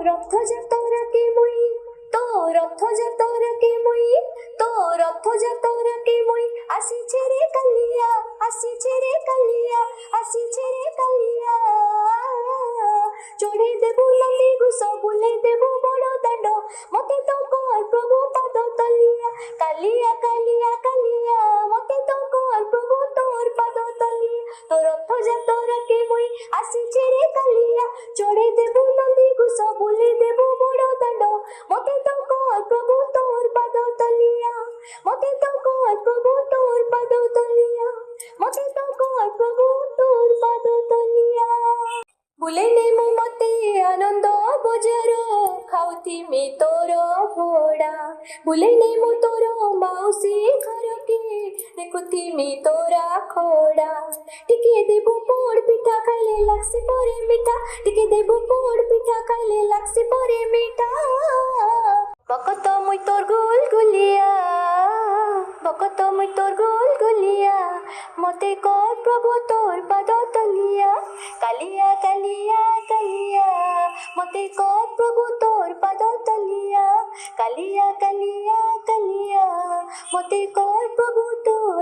ରଥଯାତ୍ରା କେ ମୁଇଁ ତୋ ରଥଯାତ୍ରା କେ ମୁଇଁ ତୋ ରଥଯାତ୍ରା କେ ମୁଇଁ ଆସିଛେ ରେ କାଲିଆ ଆସିଛେ ରେ କାଲିଆ ଆସିଛେ ରେ କାଲିଆ ଚଢ଼େଇ ଦେବୁ ନନ୍ଦୀ ଘୋଷ ବୁଲେଇ ଦେବୁ ବଡ଼ ଦାଣ୍ଡ ମତେ ତ କର ପ୍ରଭୁ ପାଦ ତଲିଆ କାଲିଆ କାଲିଆ କାଲିଆ ମତେ ତ କର ପ୍ରଭୁ ତୋର ପାଦ ତଲିଆ ତୋ ରଥଯାତ୍ରା କେ ମୁଇଁ ଆସିଛେ ରେ କାଲିଆ ଚଢ଼େଇ ଦେବୁ ନନ୍ଦୀ ଘୋଷ ବୁଲେଇ ଦେବୁ ବଡ଼ ଦାଣ୍ଡ ମତେ ତ କର ପ୍ରଭୁ ତୋର ପାଦ ତଲିଆ ମତେ ତ କର ପ୍ରଭୁ ତୋର ପାଦ ତଲିଆ ମତେ ତ କର ପ୍ରଭୁ ତୋର ପାଦ ତଲିଆ ବୁଲେଇ ନେମୁ ମତେ ଆନନ୍ଦ ବଜାର ଖାଉଥିମି ତୋର ଭୋଡ଼ା ବୁଲେଇ ନେମୁ ତୋର ମାଉସୀ ଘରକେ ଦେଖୁଥିମି ତୋରା ଖୋଡ଼ା ଟିକେ ଦେବୁ ପୋଡ଼ ପିଠା ଖାଇଲେ ଲାଗ୍ସି ପରେ ମିଠା ଟିକେ ଦେବୁ ପୋଡ଼ ପିଠା ଖାଇଲେ ଲାଗ୍ସି ପରେ ମିଠା বকত মুই তোর গোল গুলিয়া বকত মুই তোর গোল গুলিয়া মতে কর প্রভু তোর পাদ তলিয়া কালিয়া কালিয়া কালিয়া মতে কর প্রভু তোর পাদ তলিয়া কালিয়া কালিয়া কালিয়া মতে কর প্রভু তোর